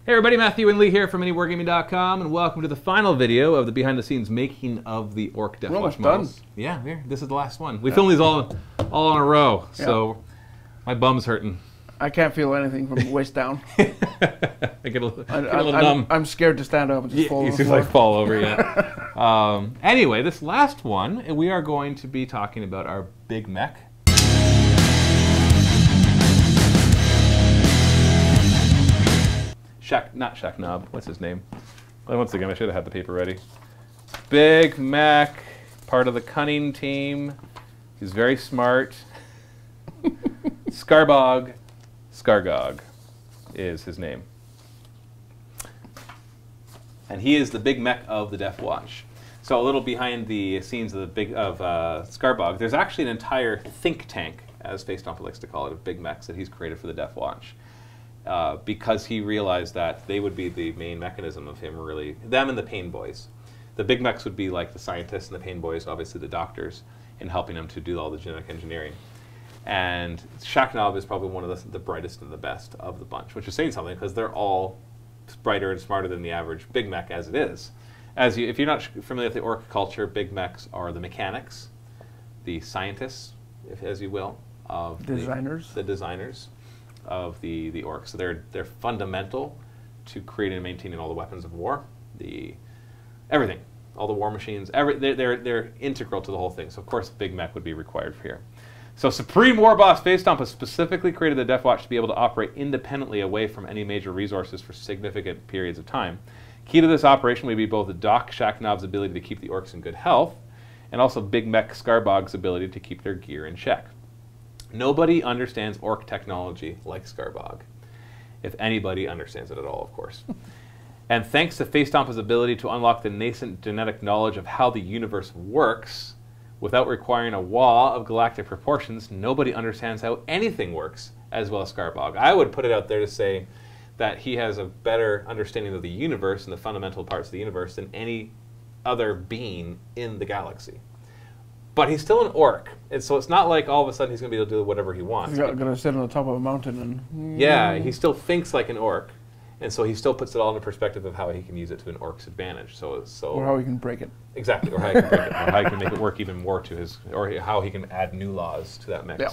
Hey everybody, Matthew and Lee here from MiniWarGaming.com, and welcome to the final video of the behind-the-scenes making of the Ork Deffwatch models. Done. Yeah, this is the last one. We filmed these all in a row, so my bum's hurting. I can't feel anything from the waist down. I get a little numb. I'm scared to stand up and just fall over. You see like fall over, yeah. Anyway, this last one, we are going to be talking about our Big Mek. Not Shacknob. What's his name? Well, once again, I should have had the paper ready. Big Mek, part of the cunning team. He's very smart. Skarbog is his name. And he is the Big Mek of the Deffwatch. So a little behind the scenes of Skarbog, there's actually an entire think tank, as Facetomp likes to call it, of Big Meks that he's created for the Deffwatch. Because he realized that they would be the main mechanism of him really, them and the Pain Boys. The Big Meks would be like the scientists and the Pain Boys, obviously the doctors, in helping him to do all the genetic engineering. And Shacknob is probably one of the brightest and the best of the bunch, which is saying something because they're all brighter and smarter than the average Big Mek as it is. If you're not familiar with the Ork culture, Big Meks are the mechanics, the scientists, as you will, of the designers of the Orks. So they're fundamental to creating and maintaining all the weapons of war, everything, all the war machines. They're integral to the whole thing. So of course Big Mek would be required for here. So Supreme War Boss Facetomp has specifically created the Deffwatch to be able to operate independently away from any major resources for significant periods of time. Key to this operation would be both Doc Shacknob's ability to keep the Orks in good health, and also Big Mek Skarbog's ability to keep their gear in check. Nobody understands Ork technology like Skarbog, if anybody understands it at all, of course. And thanks to Facetomp's ability to unlock the nascent genetic knowledge of how the universe works, without requiring a wall of galactic proportions, nobody understands how anything works as well as Skarbog. I would put it out there to say that he has a better understanding of the universe and the fundamental parts of the universe than any other being in the galaxy. But he's still an Ork, and so it's not like all of a sudden he's going to be able to do whatever he wants. He's going to sit on the top of a mountain and... Yeah, he still thinks like an Ork, and so he still puts it all into perspective of how he can use it to an Ork's advantage. Or how he can break it. Exactly, or how he can break it, or how he can make it work even more to his, or how he can add new laws to that mix. Yeah.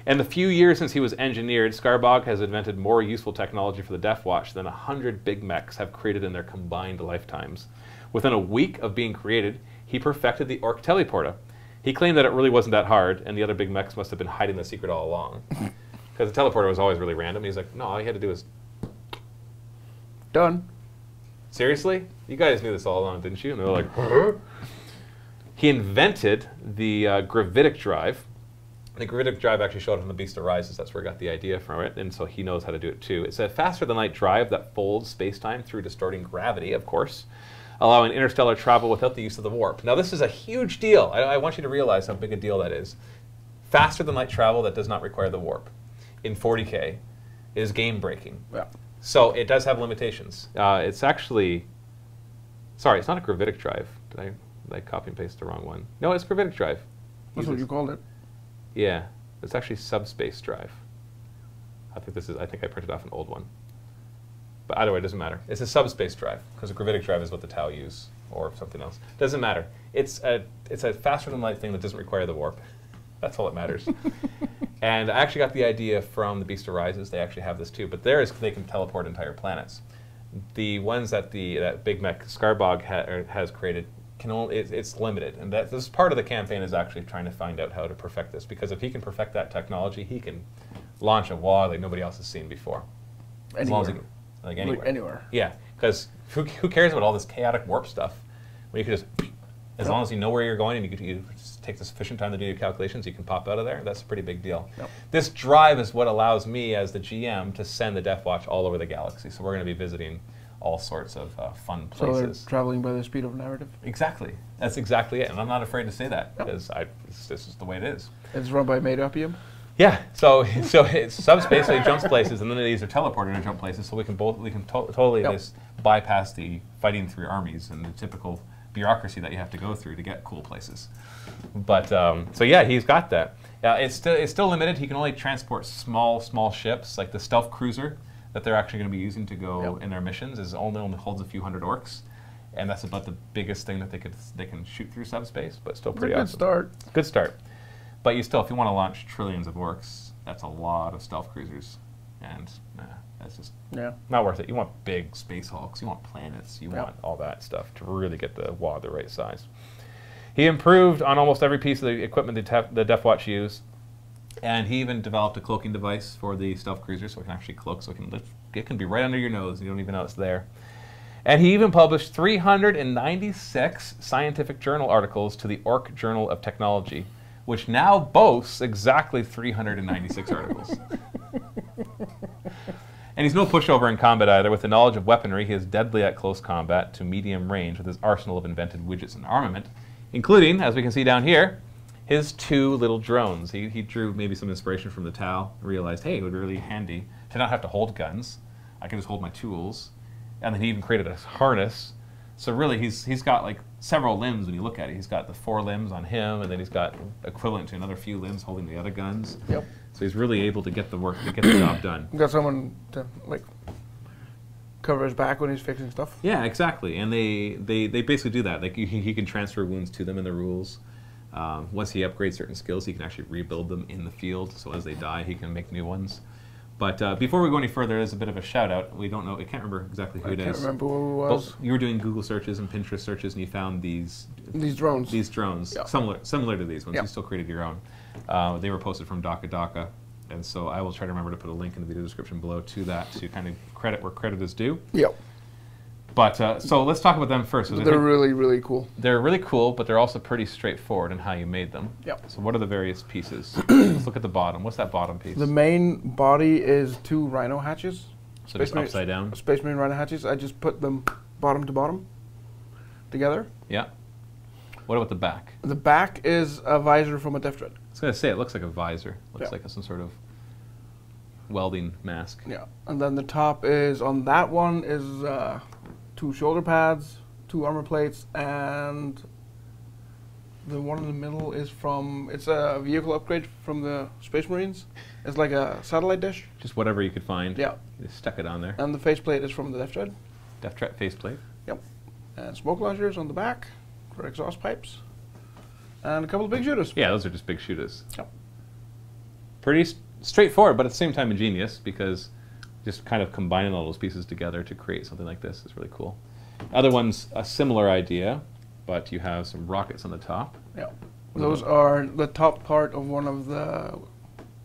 In the few years since he was engineered, Skarbog has invented more useful technology for the Deffwatch than 100 Big Meks have created in their combined lifetimes. Within a week of being created, he perfected the Ork teleporter. He claimed that it really wasn't that hard, and the other Big Meks must have been hiding the secret all along. Because the teleporter was always really random. He's like, no, all you had to do was... Done. Seriously? You guys knew this all along, didn't you? And they're like, huh? He invented the gravitic drive. The gravitic drive actually showed up in The Beast Arises. That's where I got the idea from it, and so he knows how to do it too. It's a faster-than-light drive that folds space-time through distorting gravity, of course, allowing interstellar travel without the use of the warp. Now this is a huge deal. I want you to realize how big a deal that is. Faster than light travel that does not require the warp in 40K is game-breaking. Yeah. So it does have limitations. It's actually, sorry, it's not a gravitic drive. Did I copy and paste the wrong one? No, it's gravitic drive. That's what you called it. Yeah, it's actually subspace drive. I think I printed off an old one. But either way, it doesn't matter. It's a subspace drive, because a gravitic drive is what the Tau use, or something else. Doesn't matter. It's a faster-than-light thing that doesn't require the warp. That's all that matters. And I actually got the idea from The Beast Arises. They actually have this too, but they can teleport entire planets. The ones that that Big Mek Skarbog has created, it's limited. And this part of the campaign is actually trying to find out how to perfect this, because if he can perfect that technology, he can launch a wall like nobody else has seen before. Anywhere. As long as he can. Like anywhere. Like anywhere. Yeah, because who cares about all this chaotic warp stuff? When you can just, as long as you know where you're going and you just take the sufficient time to do your calculations, you can pop out of there. That's a pretty big deal. Yep. This drive is what allows me as the GM to send the Deffwatch all over the galaxy. So we're going to be visiting all sorts of fun places. So they're traveling by the speed of narrative? Exactly. That's exactly it. And I'm not afraid to say that, because this is the way it is. It's run by Made-Upium? Yeah, so it's subspace, so he jumps places, and then these are teleported to jump places, so we can totally just bypass the fighting through armies and the typical bureaucracy that you have to go through to get cool places. But so yeah, he's got that. It's still limited. He can only transport small ships, like the stealth cruiser that they're actually going to be using to go in their missions is only holds a few hundred orcs, and that's about the biggest thing that they can shoot through subspace, but still pretty awesome. Good start. Good start. But you still, if you want to launch trillions of orcs, that's a lot of stealth cruisers, and that's just not worth it. You want big space hulks, you want planets, you want all that stuff to really get the WAD the right size. He improved on almost every piece of the equipment the Deffwatch use, and he even developed a cloaking device for the stealth cruiser, so it can actually cloak, so it can be right under your nose, and you don't even know it's there. And he even published 396 scientific journal articles to the Ork Journal of Technology, which now boasts exactly 396 articles. And he's no pushover in combat either. With the knowledge of weaponry, he is deadly at close combat to medium range with his arsenal of invented widgets and armament, including, as we can see down here, his 2 little drones. He drew maybe some inspiration from the Tau, realized, hey, it would be really handy to not have to hold guns. I can just hold my tools. And then he even created a harness. So really, he's got like several limbs when you look at it. He's got the 4 limbs on him, and then he's got equivalent to another few limbs holding the other guns. Yep. So he's really able to get the job done. Got someone to like cover his back when he's fixing stuff. Yeah, exactly. And they basically do that. Like he can transfer wounds to them in the rules. Once he upgrades certain skills, he can actually rebuild them in the field. So as they die, he can make new ones. But before we go any further, there's a bit of a shout out. We don't know. I can't remember exactly who it is. I can't remember who it was. But you were doing Google searches and Pinterest searches, and you found these drones. These drones, similar to these ones. You still created your own. They were posted from Daka, and so I will try to remember to put a link in the video description below to that to kind of credit where credit is due. Yep. But so let's talk about them first. They're really, really cool. They're really cool, but they're also pretty straightforward in how you made them. Yep. So what are the various pieces? Let's look at the bottom. What's that bottom piece? The main body is 2 rhino hatches. So just upside down? Space Marine rhino hatches. I just put them bottom to bottom together. Yeah. What about the back? The back is a visor from a Deffwatch. I was going to say, it looks like a visor. It looks like some sort of welding mask. Yeah. And then the top is, on that one, is 2 shoulder pads, 2 armor plates, and the one in the middle is it's a vehicle upgrade from the Space Marines. It's like a satellite dish. Just whatever you could find. Yeah. You just stuck it on there. And the faceplate is from the Deffwatch. Deffwatch faceplate. Yep. And smoke launchers on the back for exhaust pipes. And a couple of big shooters. Yeah, those are just big shooters. Yep. Pretty straightforward, but at the same time ingenious, because just kind of combining all those pieces together to create something like this is really cool. Other one's a similar idea, but you have some rockets on the top. Yeah. Those are the top part of one of the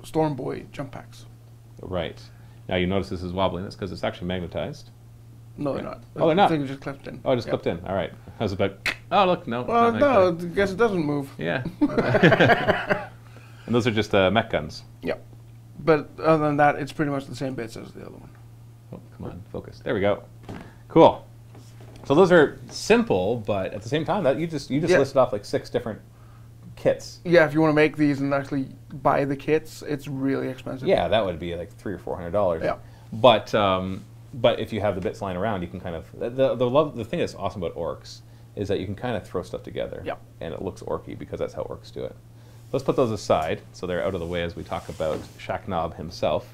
Storm Boy jump packs. Right. Now you notice this is wobbling. That's because it's actually magnetized. No, they're not. Oh, they're not? The thing just clipped in. Oh, just clipped in. All right. I was about, oh, look, no. Well, no, I guess it doesn't move. Yeah. And those are just mech guns. Yep. But other than that, it's pretty much the same bits as the other one. Oh, come on, focus. There we go. Cool. So those are simple, but at the same time, that you just listed off like 6 different kits. Yeah, if you want to make these and actually buy the kits, it's really expensive. Yeah, that would be like $300 or $400. Yeah. But if you have the bits lying around, you can kind of the thing that's awesome about Orks is that you can kind of throw stuff together. Yeah. And it looks orky because that's how Orks do it. Let's put those aside so they're out of the way as we talk about Shaknob himself.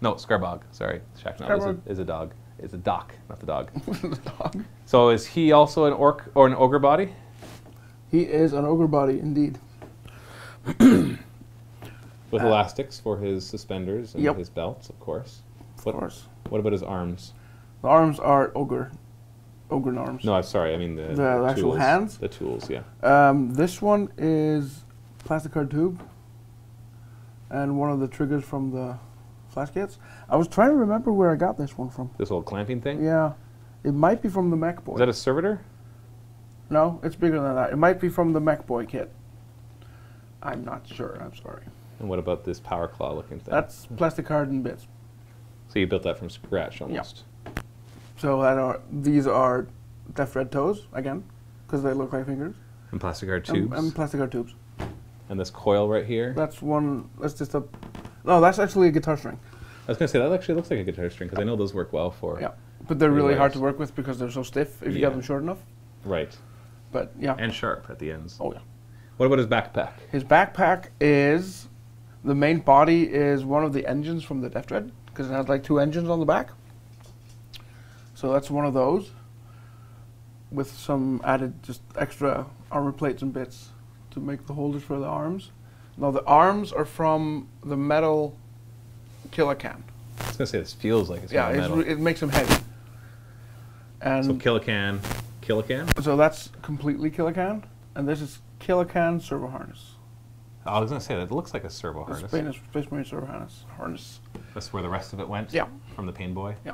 No, Skarbog. Sorry, Shaknob is a dog. It's a doc, not the dog. The dog. So is he also an orc or an ogre body? He is an ogre body, indeed. With elastics for his suspenders and his belts, of course. Of course. What about his arms? The arms are ogre arms. No, I'm sorry. I mean the actual tools. hands. The tools, yeah. This one is plastic card tube, and one of the triggers from the flash kits. I was trying to remember where I got this one from. This old clamping thing? Yeah. It might be from the Mek Boy. Is that a servitor? No, it's bigger than that. It might be from the Mek Boy kit. I'm not sure. I'm sorry. And what about this power claw looking thing? That's plastic card and bits. So you built that from scratch almost. Yeah. So these are Deffwatch toes, again, because they look like fingers. And plastic card tubes? And plastic card tubes. And this coil right here? That's just a... No, that's actually a guitar string. I was going to say, that actually looks like a guitar string, because I know those work well for... Yeah, but they're really hard to work with because they're so stiff if you get them short enough. Right. But, yeah. And sharp at the ends. Oh, yeah. What about his backpack? His backpack is... The main body is one of the engines from the Deffwatch because it has like 2 engines on the back. So that's one of those, with some added just extra armor plates and bits to make the holders for the arms. Now the arms are from the metal Kilocan. I was gonna say this feels like it's metal. It makes them heavy. And so Kilocan. So that's completely Kilocan, and this is Kilocan servo harness. I was gonna say that it looks like a servo harness. Space Marine servo harness. That's where the rest of it went. Yeah. From the Pain Boy. Yeah.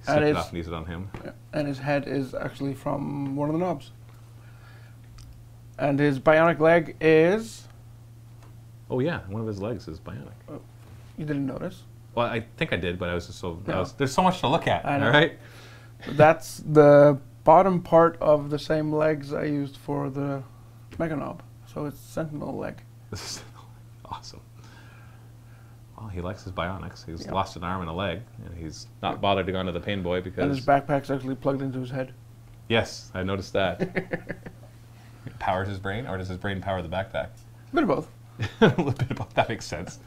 Stripped it off and used it on him. Yeah. And his head is actually from one of the knobs. And his bionic leg is. Oh yeah, one of his legs is bionic. Oh, you didn't notice? Well, I think I did, but I was just so. No. There's so much to look at. I know. All right. That's the bottom part of the same legs I used for the Mega Knob. So it's Sentinel leg. This is awesome. Well, he likes his bionics. He's lost an arm and a leg, and he's not bothered to go into the Pain Boy because. And his backpack's actually plugged into his head. Yes, I noticed that. It powers his brain, or does his brain power the backpack? A bit of both. A little bit of both. That makes sense.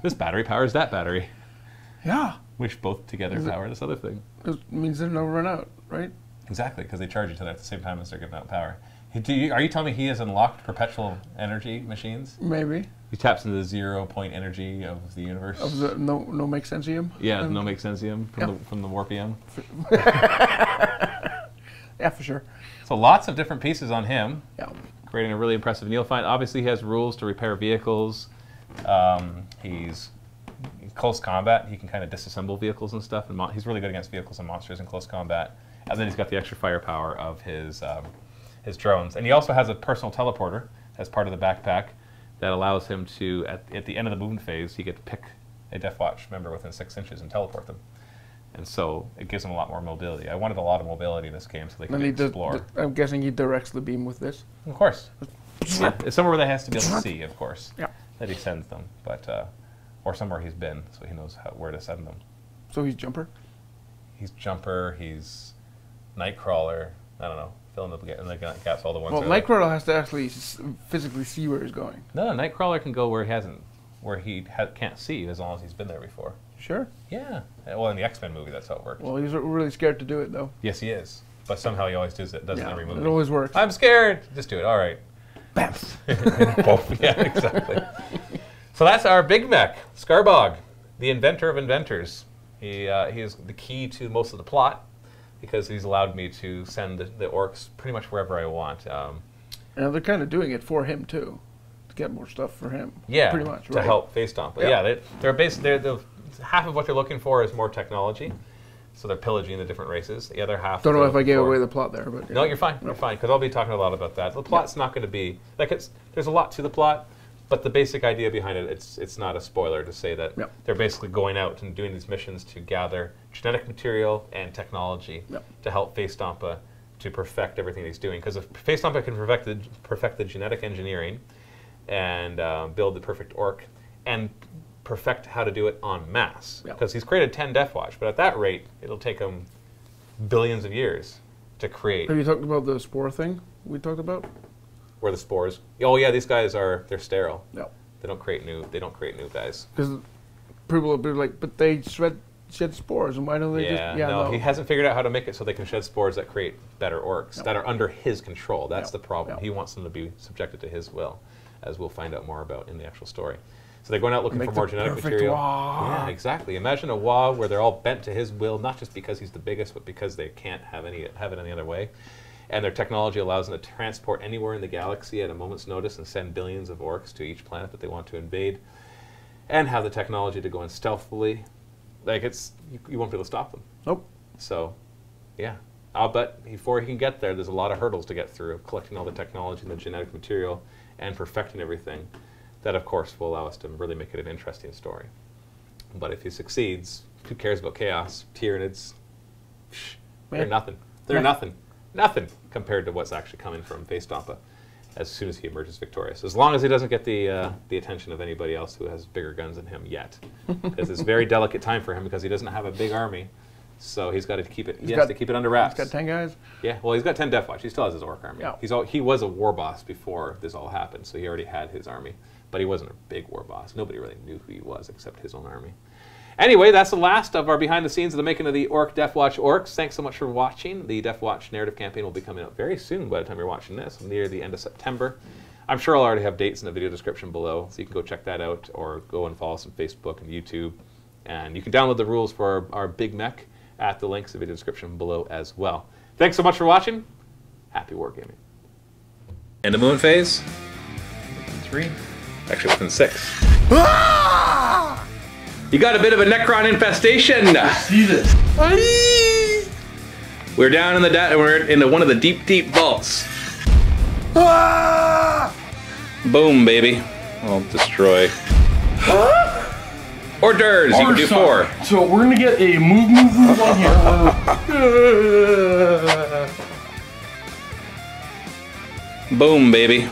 This battery powers that battery. Yeah. Which both together power this other thing. It means they never run out, right? Exactly, because they charge each other at the same time as they're giving out power. Are you telling me he has unlocked perpetual energy machines? Maybe. He taps into the 0-point energy of the universe. Of the no make sensium? Yeah, no make sensium from the Warpium. Yeah, for sure. So lots of different pieces on him. Yeah. Creating a really impressive. And you'll find, obviously, he has rules to repair vehicles. He's in close combat. He can kind of disassemble vehicles and stuff. And he's really good against vehicles and monsters in close combat. And then he's got the extra firepower of his drones. And he also has a personal teleporter as part of the backpack that allows him to, at the end of the movement phase, he gets to pick a Deffwatch member within 6 inches and teleport them. And so it gives him a lot more mobility. I wanted a lot of mobility in this game so they can explore. I'm guessing he directs the beam with this. Of course. Yeah, it's somewhere where he has to be able to see, of course, yeah. that he sends them. But or somewhere he's been, so he knows where to send them. So he's Jumper? He's Jumper, he's Nightcrawler. I don't know. Fill in the gaps, all the ones. Well, Nightcrawler has to actually physically see where he's going. No, Nightcrawler can go where he can't see as long as he's been there before. Sure. Yeah. Well, in the X-Men movie, that's how it works. Well, he's really scared to do it, though. Yes, he is. But somehow he always does it in every movie. It always works. I'm scared. Just do it. All right. Bam. Yeah, exactly. So that's our Big Mek, Skarbog, the inventor of inventors. He is the key to most of the plot because he's allowed me to send the orcs pretty much wherever I want. And they're kind of doing it for him, too, to get more stuff for him. Yeah, pretty much, to help face stomp. But yeah, they're half of what they're looking for is more technology. So they're pillaging the different races. The other half. Don't know if I gave away the plot there, but no, you're fine. You're fine because I'll be talking a lot about that. The plot's not going to be like there's a lot to the plot, but the basic idea behind it, it's not a spoiler to say that they're basically going out and doing these missions to gather genetic material and technology to help Face Stompa to perfect everything he's doing. Because if Face Stompa can perfect the genetic engineering and build the perfect orc and perfect how to do it en masse. Because he's created 10 Deffwatch, but at that rate, it'll take him billions of years to create. Have you talked about the spore thing we talked about? Where the spores? Oh yeah, these guys they're sterile. Yeah. They don't create new guys. Because people will be like, but they shed spores, and why don't they just? Yeah, no, he hasn't figured out how to make it so they can shed spores that create better orcs that are under his control. That's the problem. He wants them to be subjected to his will, as we'll find out more about in the actual story. So they're going out looking for more genetic material. Yeah, exactly. Imagine a WA where they're all bent to his will, not just because he's the biggest, but because they can't have it any other way. And their technology allows them to transport anywhere in the galaxy at a moment's notice and send billions of orcs to each planet that they want to invade, and have the technology to go in stealthily. Like you won't be able to stop them. Nope. So, yeah. I'll bet before he can get there, there's a lot of hurdles to get through, collecting all the technology and the genetic material and perfecting everything. That, of course, will allow us to really make it an interesting story. But if he succeeds, who cares about chaos? Tyranids, they're nothing. They're nothing. Nothing compared to what's actually coming from Face Stompa as soon as he emerges victorious. As long as he doesn't get the attention of anybody else who has bigger guns than him yet. Because it's a very delicate time for him because he doesn't have a big army. So he's got to keep it. He has to keep it under wraps. He's got 10 guys. Yeah, well, he's got 10 Deffwatch. He still has his orc army. Yeah. He was a war boss before this all happened, so he already had his army. but he wasn't a big war boss. Nobody really knew who he was except his own army. Anyway, that's the last of our behind the scenes of the making of the Orc Deffwatch Orks. Thanks so much for watching. The Deffwatch narrative campaign will be coming out very soon by the time you're watching this, near the end of September. I'm sure I'll already have dates in the video description below, so you can go check that out or go and follow us on Facebook and YouTube. And you can download the rules for our Big Mek at the links in the video description below as well. Thanks so much for watching. Happy wargaming. End of movement phase. 3. Actually, within 6. Ah! You got a bit of a Necron infestation. See this? We're down in the we're in one of the deep vaults. Ah! Boom, baby. I'll destroy. Hors d'oeuvres. You can do 4. So we're gonna get a move on here. Boom, baby.